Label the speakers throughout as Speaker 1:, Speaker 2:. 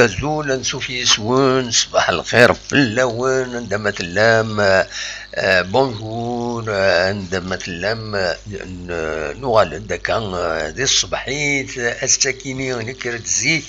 Speaker 1: أزول نشوف يسون صباح الخير في اللون عندما تلام بونجور عندما تلام نوال دكان ذي الصباحيت الساكيني نكرت زيك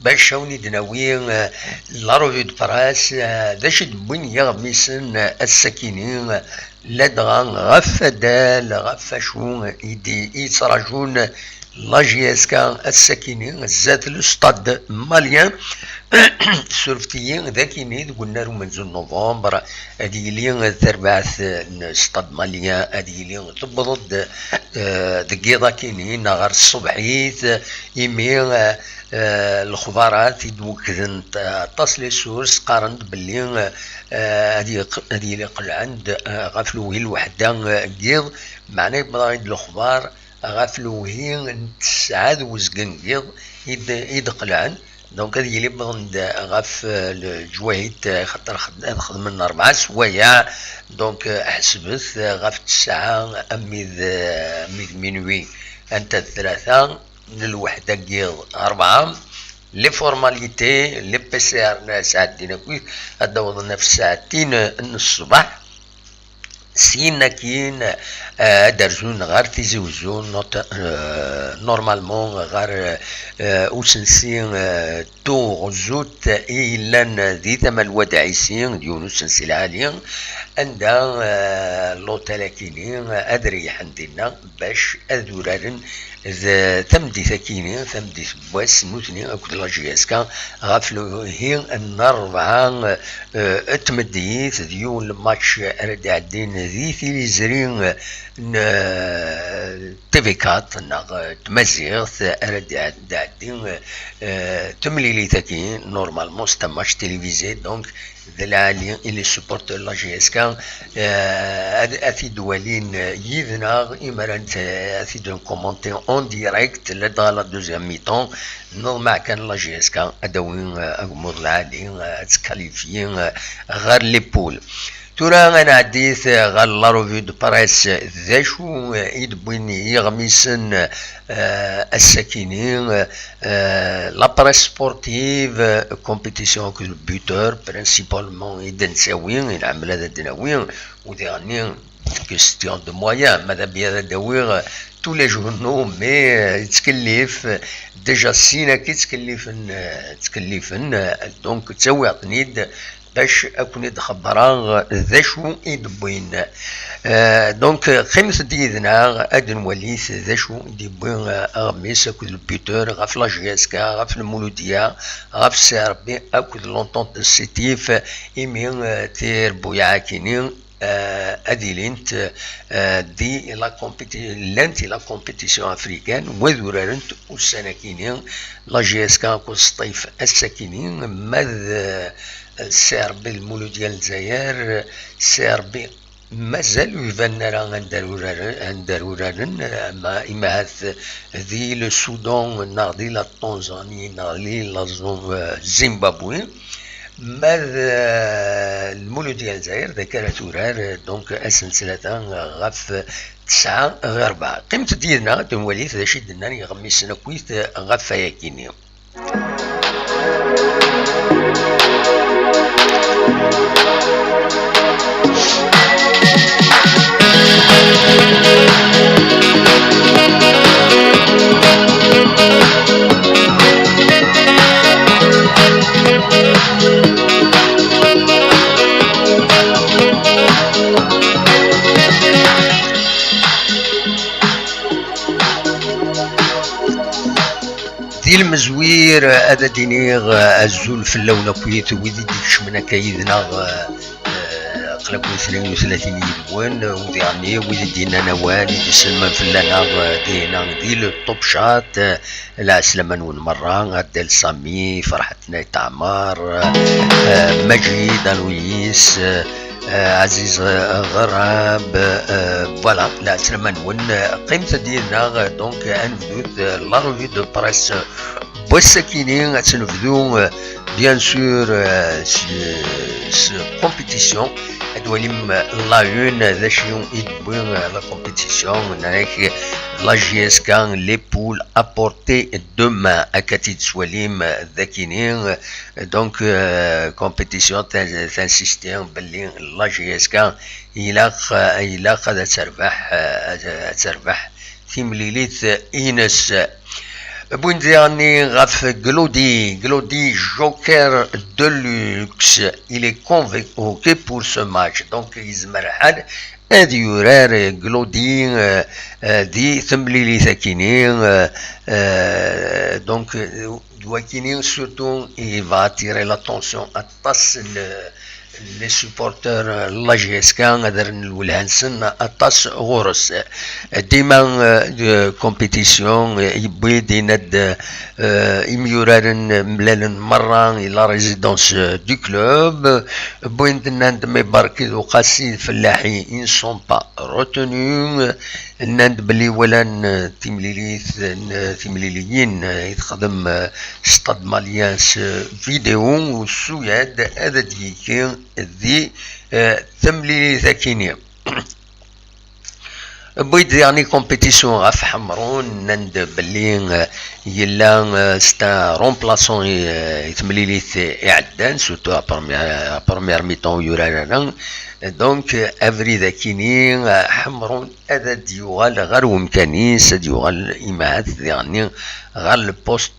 Speaker 1: باش شاوني دناوين لاروفي براس داش دبوين يغميسن الساكينين لدغان غفدال غفشون يتراجون لا جي اس كا الساكنين زاد الاستاد ماليان سورفتيين ذاكيني قلنا له منذ نوفمبر هادي لي تربعث الاستاد ماليان هادي لي تبرد دقيقه كاينين غير الصبحيت يمي الخبارات يدوكذن تصلي سورس قارنت باللي هادي اللي قلعند غفلو هي الوحده قيض معناه بغا الخبار غافلوهين تسعاد وزقنقيض يدقلعن دونك هذه اللي بغند غاف الجواهيد خاطر خدم من 4 سوايع دونك حسبت غاف الساعة أميذ منوي أنت 3 للوحدة قيض 4 لي فورماليتي لي بي سي ار ساعتين كويس هذا وضعنا في ساعتين الصباح سينا كاين درجون غير تيزوزون نورمالمون غير وسنسين تو زوت إلا ذي ثم الوداعيسين ديونو سنسي عاليين عندها لوتيل كاينين أدري حندينا باش أذورارن ثمدي ثكيني ثمدي بواس نوتني أكد لا جي اس كا غافلو هي النربعة اتمديت ديون الماتش رد عدين ذي تيليزرين تيفي كات تمزيغ رد عدين تمليلي ثكين نورمالمون ستا ماتش تيليفيزي دونك العالي اللي سبورت لا جي اس كا اثي دوالين يذنا إمرانت اثي دون كومونتي اون ديريكت لدى لا دوزيام ميطون نورمال كان لا جي اس كا ادوين امور العالي تكاليفيين غير لي بول تورا انا عديت غير لا روفي دو بريس ذا شو يدبوين يغميسن الساكنين لا بريس سبورتيف كومبيتيسيون كو البوتور برينسيبالمون يدنساوين العمل هذا دناوين وديرني كيستيون دو مويان ماذا بيا داوير تو لي جورنو مي يتكلف ديجا السينا كي تكلفن دونك تسوي عطنيد باش اكون يتخبران ذا شو يدبوين دونك خمس ديدنا ادن وليث ذا شو يدبوين اغميس اكود البيتور غاف لا جي اس كا غاف المولوديه غاف السربي اكود لونطون دسيتيف ايمين تير بويا كينين اديلينت دي لا لانتي لا كومبيتيسيون افريكان وذورارنت والسناكينين لا جي اس كا كوسطيف الساكينين ماذ السربي المولوديه الجزائر السربي مازال يبان راه غندارورارن ما إما ذي السودان ناضي لا تنزاني ناضي لا زيمبابوي المولود ديال الجزائر ذكر تورار دونك السلسلة غف 9 غير 4 قيمة ديالنا تنوليت ذا شي دنا يغمي سنكويت غف ياكيني دي المزوير هذا دينيغ الزول في اللون كويت ويدي ديكش منا كايدنا قلق 32 يبوان ودي عني ويدي دينا نوال دي سلمان في اللنا دينا دي الطوب شات العسلمان والمرة عدل سامي فرحتنا تعمار مجيد الويس عزيز غراب فوالا لا سلمان ون قيمة ديالنا دونك انفدوت لا روفي دو بريس بوسكينين تنفدو بيان سور كومبيتيسيون ادواليم لا اون ذا شيون يدبون لا كومبيتيسيون نراك لا جي اس كان لي بول ابورتي دوما اكاتيد سواليم ذاكينين دونك كومبيتيسيون تنسيستيون باللي لا جي اس كان الى قد تربح في مليليت إينس Bundiani غاف Glody Joker Deluxe. Il est convoqué pour ce match. Donc يزمر حال هذه يورار Glody دي ثمليلي ثاكينين donc Douakini surtout il va attirer l'attention à les supporters la GSK قدرن الولهانسن أطاس غورس ديما كومبيتيسيون يبوي ديند يميورارن ملالن مرة إلى ريزيدونس دو كلوب بوين دناند مباركي وقاسي فلاحي إن سون با روتونو ناند بلي ولان تيمليليين يتخدم ستاد ماليانس فيديو والسوياد هذا ديكي ذي تمليلي ذاكيني بويد يعني كومبيتيسيون غاف حمرون ناند بلي يلا ستا رومبلاسون يتمليليت إعدان سوتو بروميير ميطون يورانا دونك افري ذاكيني حمرون هذا ديوغال غير ومكانيس ديوغال إيمات يعني غير البوست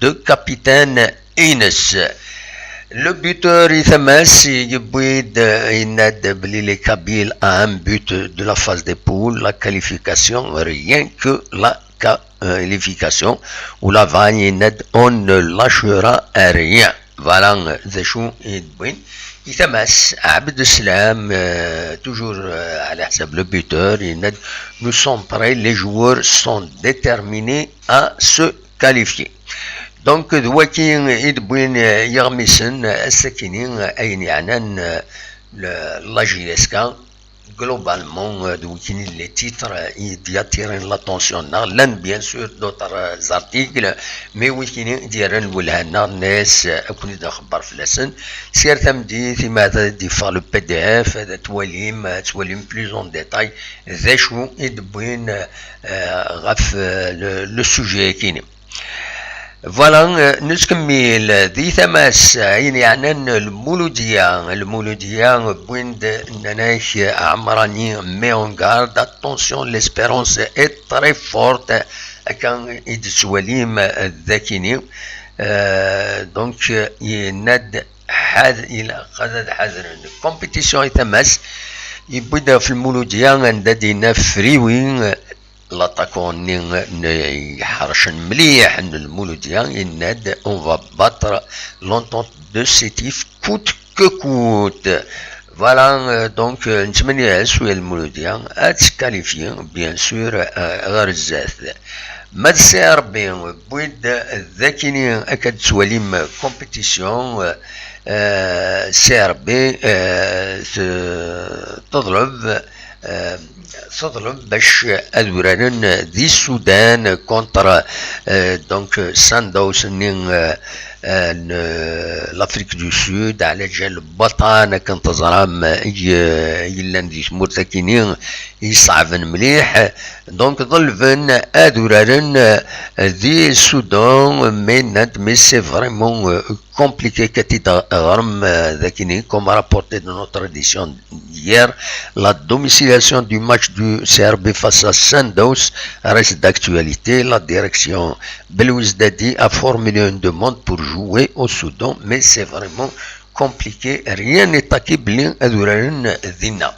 Speaker 1: دو كابيتان إينس Le buteur Ithamas Yibouid Inad Blile Kabil a un but de la phase des poules, la qualification, rien que la qualification, où la vagne Inad on ne lâchera rien. Voilà, Zachou Idbouin. Ithamas, Abd Salam, toujours à la le buteur, Inad, nous sommes prêts, les joueurs sont déterminés à se qualifier. دونك دواكين يدبوين يغمسن السكينين اين يعنان لا جي اس كا globalement دواكين لي تيتر يدياتيرين لاتونسيون لان بيان سور دوتر زارتيكل مي ويكين ديالن ولهنا الناس اكون داخبر فلاسن سير تمدي ماذا دي فار لو بي دي اف هذا تواليم بلوز اون ديتاي ذا شو يدبوين غاف لو سوجي كيني فوالا نسكمل ذي ثماس يعني المولودية بويند نناش عمراني ميون غارد اتونسيون ليسبيرونس اي تري فورت كان يدسواليم الذاكيني دونك يناد الى قدد حذر الكومبيتيسيون ثماس يبدا في المولودية عندنا فريوين l'attaquant يحرشن مليح المولوديا يناد on va battre l'entente de sétif coûte que coûte voilà donc نتمنى سويا المولوديا اتكاليفي بيان سور غير الزاث ما تسير بين بويد ذاكيني اكاد سواليم كومبيتيسيون سير بي تضرب تطلب باش أدوران دي السودان كونتر دونك ساندوس نين لافريك دو سود على جال بطانة كنت زرام يلان دي مرتكينين يصعبن مليح دونك ظلفن أدوران دي السودان مي سي فريمون compliqué كتيدا غرم ذاكيني comme rapporté de notre édition d'hier. La domiciliation du match du CRB face à Sandows reste d'actualité. La direction Belouiz Dadi a formulé une demande pour jouer au Soudan, mais c'est vraiment compliqué. Rien n'est acquis بلي أدوران ذينا.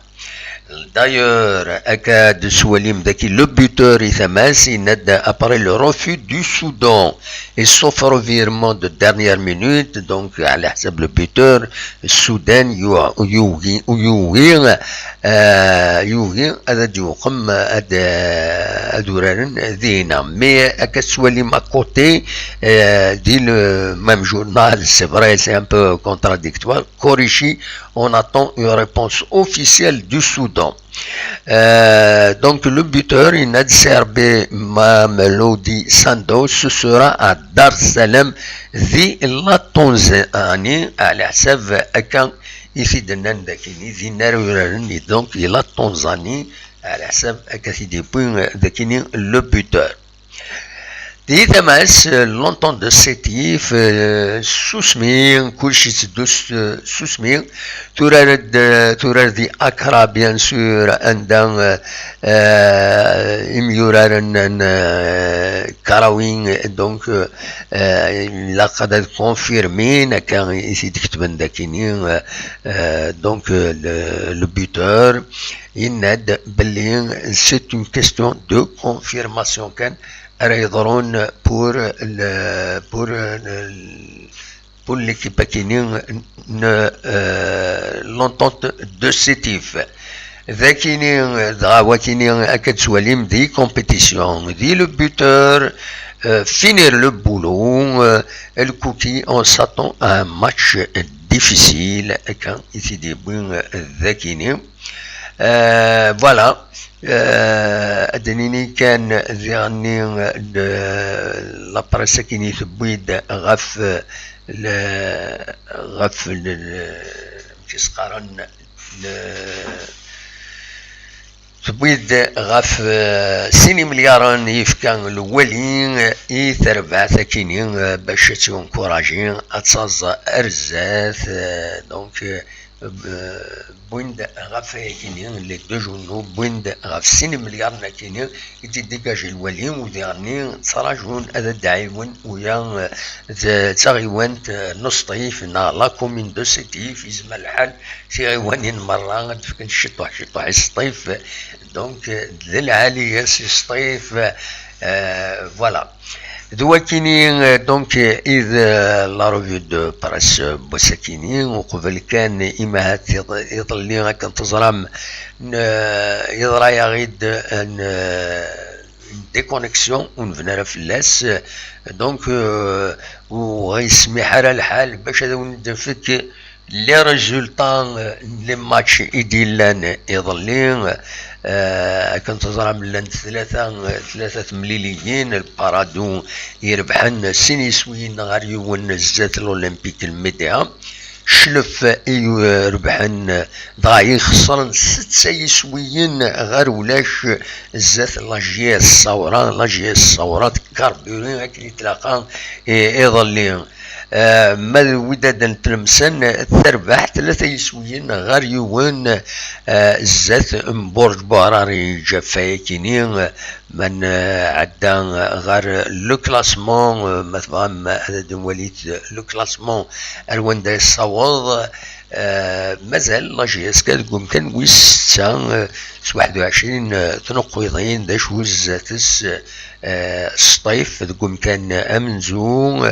Speaker 1: D'ailleurs, Akad Soualim Daki, le buteur Ithamas, après le refus du Soudan et sauf revirement de dernière minute, donc à l'hsab le buteur, Soudan Yougi Adadoukum Adouran Dina. Mais Akad Soualim à côté, dit le même journal, c'est vrai, c'est un peu contradictoire, Korichi, on attend une réponse officielle du Soudan. Donc le buteur Inad Serbe Mamelodi Sandows sera à Dar Salam ذي la Tanzanie على حساب أكان يفيدنا ذاكيني ذي ناروراني donc la Tanzanie على حساب أكاثيدي بوين ذاكيني le buteur. دي تماس لونتون دو سيتيف سوسمين كلشي تدوس سوسمين تورار دي اكرا بيان سور عندها اميورارن كراوين دونك لقد كونفيرمين كان يكتبن داكينين دونك لو بوتور يناد بلي سي اون كيستيون دو كونفيرماسيون كان يضرون pour l'équipe Akinin l'entente de Sétif. Zakinin Drawakinin Akatswalim des compétitions, dit le buteur, finir le boulot, le cookie, on s'attend à un match difficile quand ici des bons Zakinin. Voilà. أدنيني كان ذيغني لابريس كيني تبويد غف كيسقارن تبويد غف 6 مليار يفكان الولين يتربع ثكيني باش تنكوراجين أتصاز أرزاث دونك بويند غاف كينيان لي دو جونو بويند غاف 6 مليار كينيان يدي ديجاجي الولين وديرني تصراجون هذا داعيون ويا تاغيوان نصطيف نا لا كومين دو سيتيف يزما الحال تيغيوانين مرة تفكن شطوح الصيف دونك ذي العالية سي صطيف فوالا دواكيني دونك إذا لا روفيو دو براس بوساكيني وقبل كان إما يضلي كان تزرم يضرا يغيد ان ديكونيكسيون ونفنا فلاس دونك وغيسمح على الحال باش هذا ندفك لي ريزولطا لي ماتش إيديلان يضلي كنت تزرع من ثلاثة مليليين البارادو يربحن سينيسوين غاريون الزات الأولمبيك الميديا شلف يربحن ضايع خسرن 6 يسويين غير ولاش الزات لاجيا الصورات كاربيورين هاك اللي تلاقى يظلين ما وداد تلمسن تربح 3 يسويين غير يوان الزات مبورج باراري جفايكينين من عدا غير لو كلاسمون مثلا هذا وليت لو كلاسمون الوان دا الصواب مازال لاجياس كتقوم كان ويس 21 تنقيضين داش وزاتس الصيف تقوم كان امنزو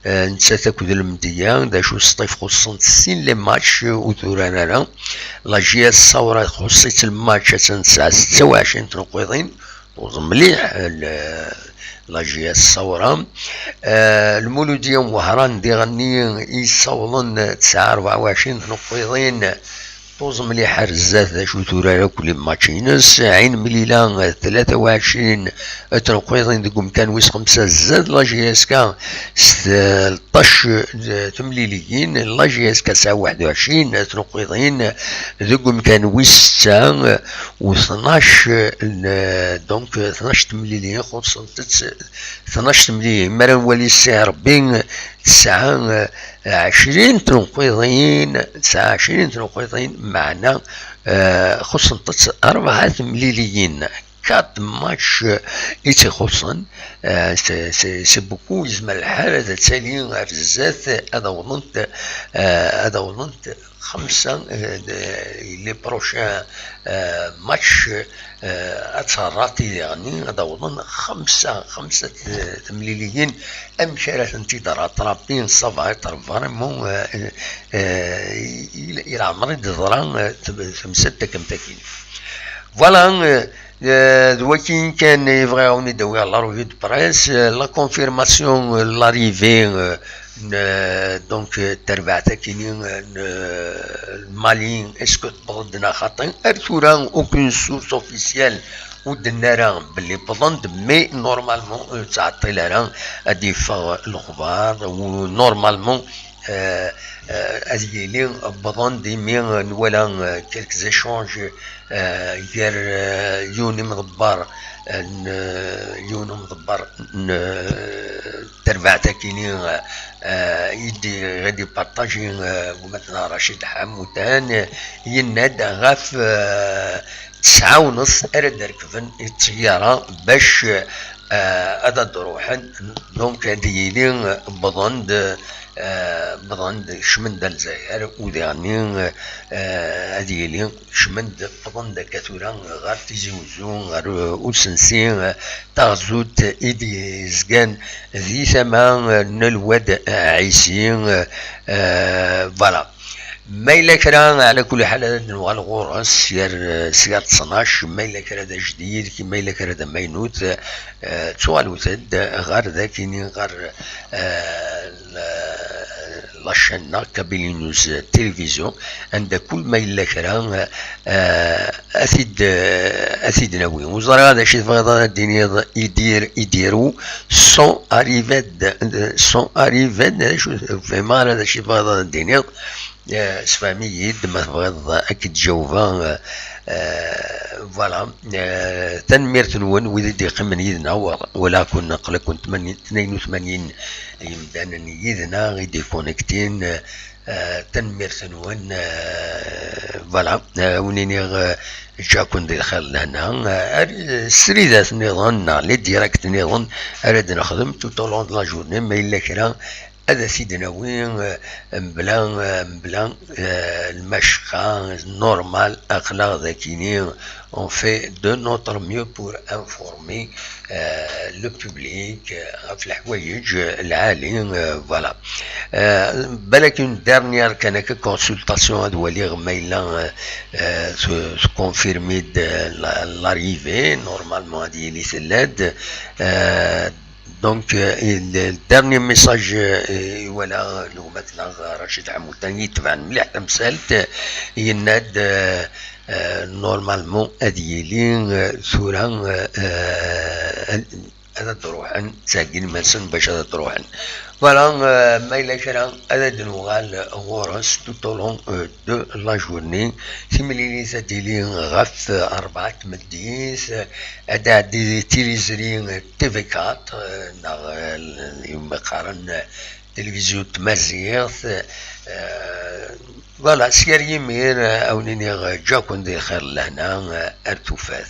Speaker 1: نتا تاكد المديان داشو الصيف خصن 60 لي ماتش وثورانا لا لاجياس الصورة خصيت الماتش تنسى 26 تنقيضين ومليح لاجياس الصورة المولودية وهران دي غني يصولن 24 تنقيضين طوز مليح رزات ذا شو تورا كل ماتشينس عين مليلا 23 تنقيضين دقوم كان ويس 5 زاد لا جي اس كا 16 تمليليين لا جي اس كا 21 تنقيضين دقوم كان ويس 9 و 12 دونك 12 تمليليين خصوصا 12 تمليليين مرا ولي السعر بين 29 تنقيضين 29 تنقيضين معنا خصوصا 4 مليليين 4 ماتش يتخصن سي بوكو يزمر الحال هذا تالي رزات هذا وظنت 5 لي بروشان ماتش اتسراتي يعني هذا وظن 5 تمليليين امشارة انتظار طرابين صفا فريمون الى عمري دزران 5 كم تاكين فوالا دلوقتي كان يبغيو ندوي على روفي دو بريس لا كونفيرماسيون لاريفي دونك تربعتا كاينين الماليين اسكو تبغضنا خاطين ارتورا اوكين سورس اوفيسيال ودنا راه بلي بضند مي نورمالمون تعطي لها ادي الاخبار ونورمالمون ازيلي بضند مي نولا كيلك زيشونج غير يوني مضبر تربعتا كاينين يدي غادي بارطاجي ومثلا رشيد حمودان يناد غاف 9:30 ارد ركبن السيارة باش هذا دروحن دونك هادي لي بضند شمند الجزائر وداني هادي لي شمند بضند كثورا غير تيجي وزون غير وسنسين تغزوت ايدي زكان ذي ثمان نلود عيسين فوالا ما إلا كرا على كل حال نوع الغرس سير 12 ما إلا كرا دا جديد كيما إلا كرا دا مينوت توالوتد غير ذاكيني غير لاشنا كابيلي نيوز تلفزيون عند كل ما إلا كرا أثيد ناوي وزرا هذا شي فغضا الدنيا يديروا سون اريفاد شو فما هذا شي فغضا الدنيا سفامي ما تبغض اكيد جاوبا فوالا تنمير نون ويدي قمن يدنا ولا كنا قلق 82 يمدان يدنا غيدي كونيكتين تنمير نون فوالا ونيني جاكون دي الخير لهنا سريدات نظن لي ديريكت نظن اريد نخدم تو لون لا جورني ما الا كرا هذا سيدنا وين بلان المشقة نورمال أخلاق ذاكينين on fait de notre mieux pour informer le public في الحوايج العاليين فوالا بالك اون ديرنيير كان كونسلطاسيون هذولي غميلا كونفيرمي لاريفي نورمالمون هادي اللي سلاد دونك الدرني ميساج ولا لو مثلا رشيد حمودان يتبع مليح تمثالت يناد نورمالمون اديلين ثورا هذا تروحن تساقين مرسن باش هذا تروحن فوالا ما إلا كرا هذا دنوغال غورس تو لون دو لا جورني تيمليلي تديلين غف 4 مديس هذا دي تيليزرين تي في 4 يوم قارن تلفزيون تمازيغ فوالا سير يمير او نيني جاكون دي خير لهنا ارتوفاث